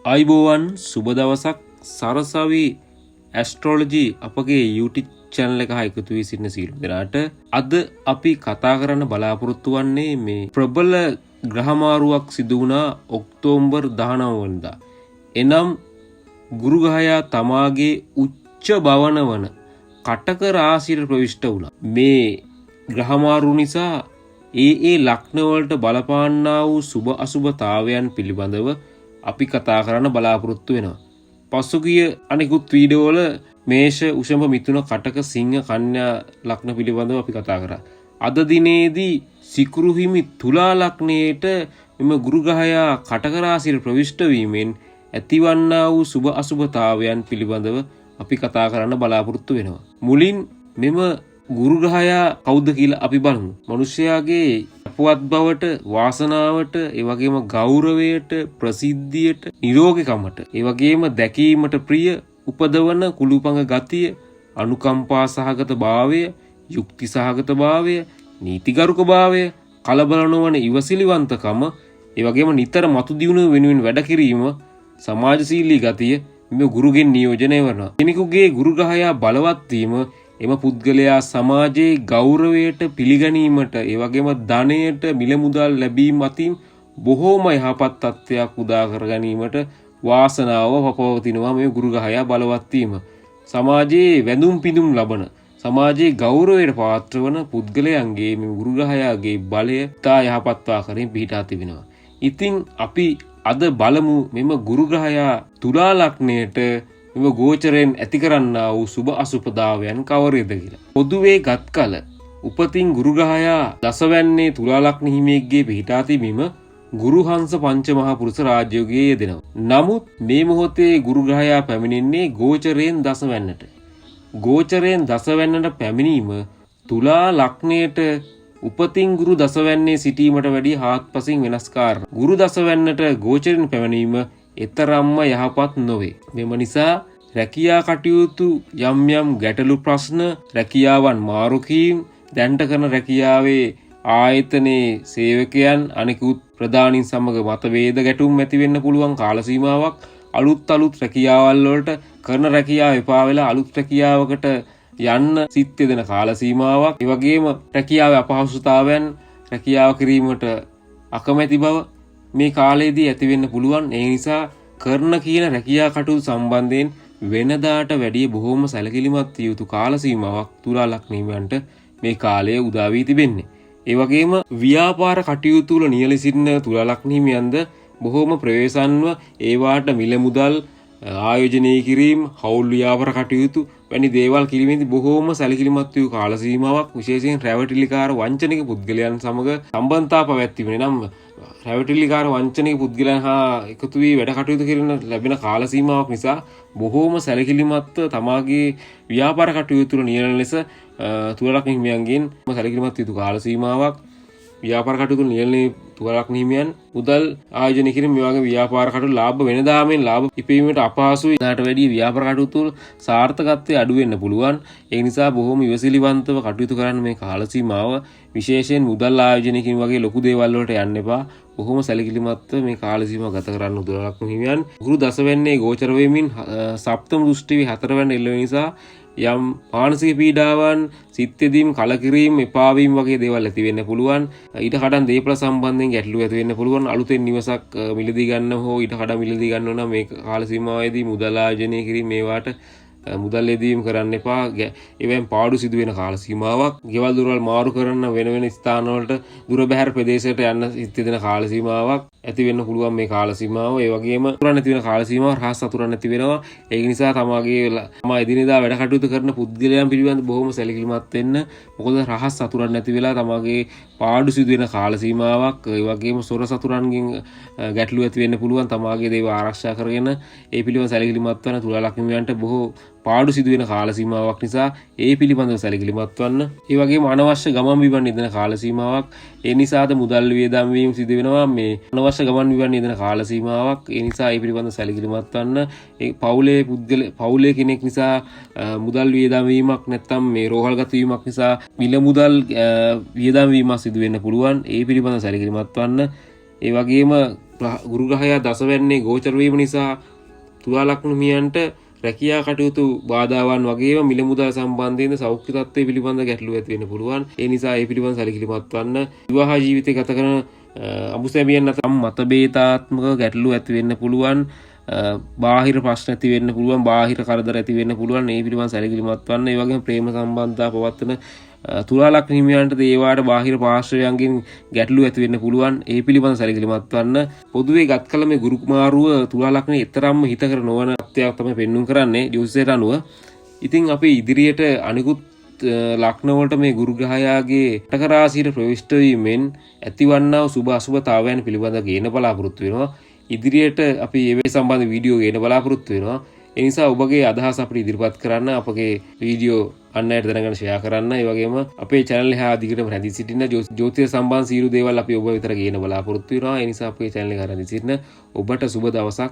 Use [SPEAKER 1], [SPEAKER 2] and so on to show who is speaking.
[SPEAKER 1] අයිබෝවන් සුබ දවසක් සරසවි ඇස්ට්‍රෝලොජි අපගේ YouTube channel එක හා එකතු වී සිටින සියලු දෙනාට අද අපි කතා කරන්න බලාපොරොත්තු වන්නේ මේ ප්‍රබල ග්‍රහමාරුවක් සිදු වුණා ඔක්තෝබර් 19 වෙනිදා. එනම් ගුරු ග්‍රහයා තමාගේ උච්ච භවන වන කටක රාශියට ප්‍රවිෂ්ඨ වුණා. මේ ග්‍රහමාරු නිසා ඒ ලග්න වලට බලපාන්නා වූ සුබ අසුබතාවයන් පිළිබඳව අපි කතා කරන්න බලාපොරොත්තු වෙනවා. පසුගිය අනිකුත් වීඩියෝ වල මේෂ උෂම මිථුන කටක සිංහ කන්‍යා ලග්න පිළිබඳව අපි කතා කරා. අද දිනේදී සිකුරු හිමි තුලා ලග්නයේට මෙම ගුරු ග්‍රහයා කටක රාශියට ප්‍රවිෂ්ඨ වීමෙන් ඇතිවන්නා වූ සුබ අසුබතාවයන් පිළිබඳව අපි කතා කරන්න බලාපොරොත්තු වෙනවා. මුලින් මෙම ගුරු ග්‍රහයා කවුද කියලා අපි බලමු. මිනිසයාගේ අපවත් බවට, වාසනාවට, ඒ වගේම ගෞරවයට, ප්‍රසිද්ධියට, නිරෝගීකමට, ඒ වගේම දැකීමට ප්‍රිය උපදවන කුළුපඟ ගතිය, අනුකම්පා සහගත භාවය, යුක්ති සහගත භාවය, නීතිගරුක භාවය, කලබල නොවන ඉවසිලිවන්තකම, ඒ වගේම නිතර මතු දියුණුව වෙනුවෙන් වැඩ කිරීම, සමාජශීලී ගතිය මේ ගුරුගෙන් නියෝජනය වෙනවා. කෙනෙකුගේ ගුරු ග්‍රහයා බලවත් වීම එම පුද්ගලයා සමාජයේ ගෞරවයට පිළිගැනීමට, ඒ වගේම ධනයට මිල මුදල් ලැබීම අතින් බොහෝම යහපත් තත්ත්වයක් උදා කර ගැනීමට වාසනාව පවතිනවා. මේ ගුරු ග්‍රහයා බලවත් වීම සමාජයේ වැඳුම් පිඳුම් ලබන, සමාජයේ ගෞරවයට පාත්‍ර වන පුද්ගලයන්ගේ මේ ගුරු ග්‍රහයාගේ බලය තා යහපත් ආකාරයෙන් පිහිටා තිබෙනවා. ඉතින් අපි අද බලමු මෙම ගුරු ග්‍රහයා තුලා ලග්නයට මෙම ගෝචරයෙන් ඇති කරන්නා වූ සුබ අසුපදාවයන් කවරේද කියලා. පොදුවේ ගත් කල උපතින් ගුරු ග්‍රහයා දසවැන්නේ තුලා ලග්න හිමියෙක්ගේ පිහිටා තිබීම ගුරුහංස පංචමහා පුරුෂ රාජ්‍යයේ යෙදෙනවා. නමුත් මේ මොහොතේ ගුරු ග්‍රහයා පැමිණෙන්නේ ගෝචරයෙන් දසවැන්නට. ගෝචරයෙන් දසවැන්නට පැමිණීම තුලා ලග්නයට උපතින් ගුරු දසවැන්නේ සිටීමට වැඩිය හාත්පසින් වෙනස්කාර. ගුරු දසවැන්නට ගෝචරයෙන් පැමිණීම එතරම්ම යහපත් නොවේ. මෙම නිසා රැකියා කටයුතු යම් යම් ගැටලු ප්‍රශ්න, රැකියාවන් මාරු කිරීම, දැන්ට කරන රැකියාවේ ආයතනයේ සේවකයන් අනෙකුත් ප්‍රධානීන් සමග මතභේද ගැටුම් ඇති වෙන්න පුළුවන් කාල සීමාවක්, අලුත් රැකියාවල් වලට කරන රැකියාව එපා වෙලා අලුත් රැකියාවකට යන්න සිත් දෙන කාල සීමාවක්, ඒ වගේම රැකියාවේ අපහසුතාවයන්, රැකියාව කිරීමට අකමැති බව මේ කාලයේදී ඇති වෙන්න පුළුවන්. ඒ නිසා කරන කියන රැකියා කටයුතු සම්බන්ධයෙන් වෙනදාට වැඩිය බොහෝම සැලකිලිමත් විය යුතු කාල සීමාවක් තුලා ලග්න හිමියන්ට මේ කාලය උදා වී තිබෙන්නේ. ඒ වගේම ව්‍යාපාර කටයුතු වල නියැලී සිටින තුලා ලග්න හිමියන්ද බොහෝම ප්‍රවේශන්ව ඒවාට මිල මුදල් ආයෝජනය කිරීම, හවුල් ව්‍යාපාර කටයුතු වැනි දේවල් කිරීමේදී බොහෝම සැලකිලිමත් වූ කාල සීමාවක්, විශේෂයෙන් රැවටිලිකාර වංචනික පුද්ගලයන් සමග සම්බන්ධතා පැවැත්වීම නම් රැවටිලිකාර වංචනික පුද්ගලයන් හා එකතු වී වැඩ කටයුතු කරන ලැබෙන කාල සීමාවක් නිසා බොහෝම සැලකිලිමත්ව තමාගේ ව්‍යාපාර කටයුතු වල නියැලෙන ලෙස තුලා ලග්න හිමියන්ගෙන් සැලකිලිමත් යුතු කාල සීමාවක්. ව්‍යාපාර කටයුතු නියැලෙන තුලා ලග්න හිමියන් මුදල් ආයෝජනය කිරීම, මේ වගේ ව්‍යාපාර කටයුතු ලාභ වෙනදාමෙන් ලාභ ඉපීමට අපහසුයි. ඊට වැඩිය ව්‍යාපාර කටයුතු වල සාර්ථකත්වය අඩු වෙන්න පුළුවන්. ඒ නිසා බොහොම ඉවසිලිවන්තව කටයුතු කරන්න මේ කාල සීමාව, විශේෂයෙන් මුදල් ආයෝජනය කිරීම වගේ ලොකු දේවල් වලට යන්න එපා. බොහොම සැලකිලිමත්ව මේ කාල සීමාව ගත කරන්න තුලා ලග්න හිමියන්. ගුරු දසවැන්නේ ගෝචර වෙමින් සප්තම දෘෂ්ටි 4 වෙනි එළ නිසා යම් මානසික පීඩාවන්, සිත්ෙදීම්, කලකිරීම, එපා වීම වගේ දේවල් ඇති වෙන්න පුළුවන්. ඊට කඩන් දේපල සම්බන්ධයෙන් ගැටලු ඇති වෙන්න පුළුවන්. අලුතෙන් නිවසක් මිලදී ගන්න හෝ ඊට කඩන් මිලදී ගන්න නම් මේ කාල සීමාවේදී මුදල් ආයෝජනය කිරීම, මේවාට මුදල් ලැබීම කරන්න එපා. ඒවෙන් පාඩු සිදු වෙන කාල සීමාවක්. ගෙවල් දොරවල් මාරු කරන, වෙන ස්ථාන වලට දුර බැහැර ප්‍රදේශයට යන්න සිත් දෙන කාල සීමාවක් ඇති වෙන්න පුළුවන් මේ කාල සීමාව. ඒ වගේම සතුරන් නැති වෙන කාල සීමාව, රහස් සතුරන් නැති වෙනවා. ඒක නිසා තමා එදිනෙදා වැඩ කටයුතු කරන පුද්ගලයන් පිළිබඳ බොහොම සැලකිලිමත් වෙන්න. මොකද රහස් සතුරන් නැති වෙලා තමාගේ පාඩු සිදු වෙන කාල සීමාවක්. ඒ වගේම සොර සතුරන්ගෙන් ගැටලු ඇති වෙන්න පුළුවන්. තමාගේ දේව ආරක්ෂා කරගෙන ඒ පිළිබඳ සැලකිලිමත් වන තුලා ලග්න හිමියන්ට බොහෝ පාඩු සිදු වෙන කාල සීමාවක් නිසා ඒ පිළිබඳව සැලකිලිමත් වන්න. ඒ වගේම අනවශ්‍ය ගමන් බිමන් යෙදෙන කාල සීමාවක්. ඒ නිසාද මුදල් වියදම් වීම සිදු වෙනවා. මේ අනවශ්‍ය ගමන් බිමන් යෙදෙන කාල සීමාවක්. ඒ නිසා ඒ පිළිබඳව සැලකිලිමත් වන්න. ඒ පවුලේ කෙනෙක් නිසා මුදල් වියදම් වීමක් නැත්නම් මේ රෝහල්ගත වීමක් නිසා මිල මුදල් වියදම් වීමක් සිදු වෙන්න පුළුවන්. ඒ පිළිබඳව සැලකිලිමත් වන්න. ඒ වගේම ගුරු ග්‍රහයා දසවැන්නේ ගෝචර වීම නිසා තුලා ලග්න හිමියන්ට රැකියා කටයුතු බාධාවන් වගේම මිල මුදල් සම්බන්ධයෙන් සෞඛ්‍ය තත්ත්වය පිළිබඳ ගැටලු ඇති වෙන්න පුළුවන්. ඒ නිසා ඒ පිළිබඳ සැලකිලිමත් වන්න. විවාහ ජීවිතය ගත කරන අඹුසැමියන් අතර මතභේදාත්මක ගැටලු ඇති වෙන්න පුළුවන්. බාහිර ප්‍රශ්න ඇති වෙන්න පුළුවන්. බාහිර කරදර ඇති වෙන්න පුළුවන්. ඒ පිළිබඳ සැලකිලිමත් වන්න. ඒ වගේම ප්‍රේම සම්බන්ධතා පවත්වන තුලා ලග්න හිමියන්ට ඒවාට බාහිර පාර්ශ්වයන්ගෙන් ගැටලු ඇති වෙන්න පුළුවන්. ඒ පිළිබඳ සැලකිලිමත් වන්න. පොදුවේ ගත් කල මේ ගුරු කුමාරුව තුලා ලග්නේ එතරම්ම හිතකර නොවන තත්ත්වයක් තමයි පෙන්වුම් කරන්නේ ජ්‍යොතිෂයට අනුව. ඉතින් අපි ඉදිරියට අනිකුත් ලග්න වලට මේ ගුරු ග්‍රහයාගේ කටක රාශියට ප්‍රවිෂ්ඨ වීමෙන් ඇතිවන්නා වූ සුභ අසුභතාවයන් පිළිබඳව ගේන බලාපොරොත්තු වෙනවා. ඉදිරියට අපි ඒ සම්බන්ධ වීඩියෝ ගේන බලාපොරොත්තු වෙනවා. ඒ නිසා ඔබගේ අදහස් අපිට ඉදිරිපත් කරන්න. අපගේ වීඩියෝ අන්න අයට දැනගන්න ෂෙයා කරන්න. ඒ වගේම අපේ channel එක දිගටම රැඳී සිටින්න. ජ්‍යොතිෂ සම්බන්ධ සියලු දේවල් අපි ඔබ විතර ගේන බලාපොරොත්තු වෙනවා. ඒ නිසා අපේ channel එක රැඳී සිටින්න. ඔබට සුබ දවසක්.